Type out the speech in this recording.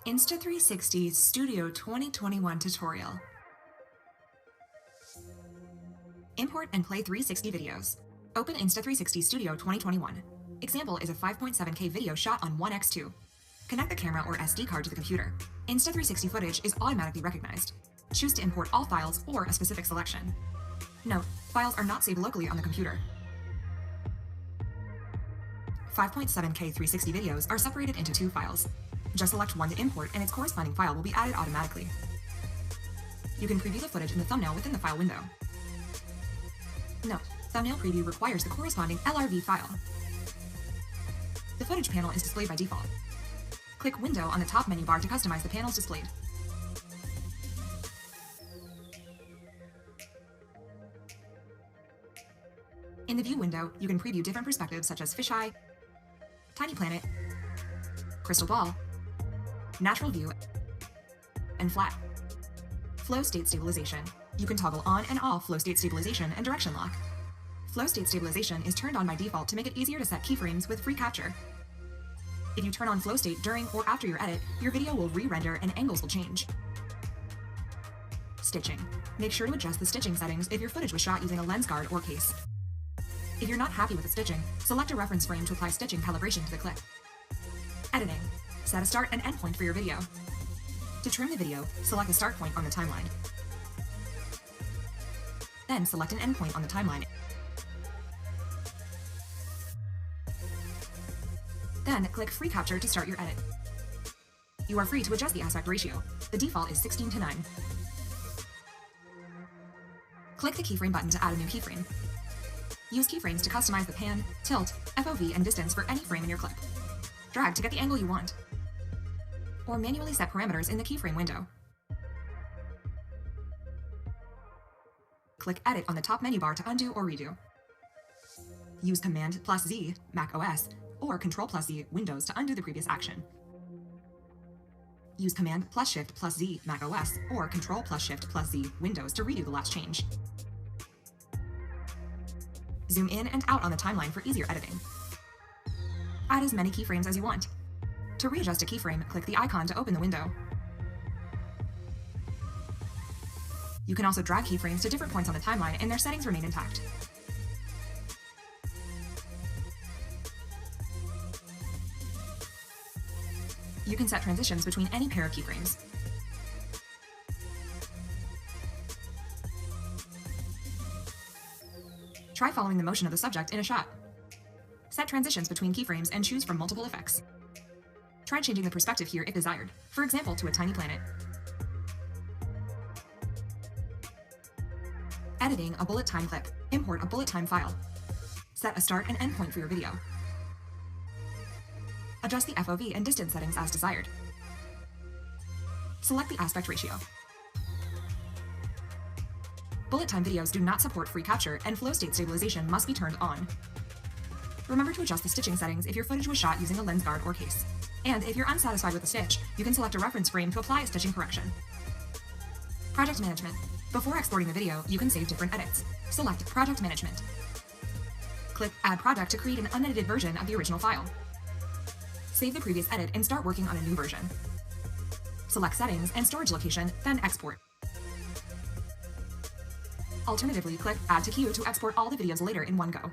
Insta360 Studio 2021 tutorial. Import and play 360 videos. Open Insta360 Studio 2021. Example is a 5.7K video shot on 1x2. Connect the camera or SD card to the computer. Insta360 footage is automatically recognized. Choose to import all files or a specific selection. Note, files are not saved locally on the computer. 5.7K 360 videos are separated into two files. Just select one to import and its corresponding file will be added automatically. You can preview the footage in the thumbnail within the file window. Note, thumbnail preview requires the corresponding LRV file. The footage panel is displayed by default. Click Window on the top menu bar to customize the panels displayed. In the View window, you can preview different perspectives such as fisheye, tiny planet, crystal ball, natural view, and flat. Flow state stabilization. You can toggle on and off flow state stabilization and direction lock. Flow state stabilization is turned on by default to make it easier to set keyframes with free capture. If you turn on flow state during or after your edit, your video will re-render and angles will change. Stitching. Make sure to adjust the stitching settings if your footage was shot using a lens guard or case. If you're not happy with the stitching, select a reference frame to apply stitching calibration to the clip. Editing. Set a start and end point for your video. To trim the video, select a start point on the timeline. Then select an end point on the timeline. Then click Free Capture to start your edit. You are free to adjust the aspect ratio. The default is 16:9. Click the keyframe button to add a new keyframe. Use keyframes to customize the pan, tilt, FOV, and distance for any frame in your clip. Drag to get the angle you want. Or manually set parameters in the keyframe window. Click Edit on the top menu bar to undo or redo. Use Command+Z, Mac OS, or Control+Z, Windows to undo the previous action. Use Command+Shift+Z, Mac OS, or Control+Shift+Z, Windows to redo the last change. Zoom in and out on the timeline for easier editing. Add as many keyframes as you want. To readjust a keyframe, click the icon to open the window. You can also drag keyframes to different points on the timeline and their settings remain intact. You can set transitions between any pair of keyframes. Try following the motion of the subject in a shot. Set transitions between keyframes and choose from multiple effects. Try changing the perspective here if desired, for example to a tiny planet. Editing a bullet time clip. Import a bullet time file. Set a start and end point for your video. Adjust the FOV and distance settings as desired. Select the aspect ratio. Bullet time videos do not support free capture, and flow state stabilization must be turned on. Remember to adjust the stitching settings if your footage was shot using a lens guard or case. And if you're unsatisfied with the stitch, you can select a reference frame to apply a stitching correction. Project management. Before exporting the video, you can save different edits. Select Project Management. Click Add Project to create an unedited version of the original file. Save the previous edit and start working on a new version. Select Settings and Storage Location, then Export. Alternatively, click Add to Queue to export all the videos later in one go.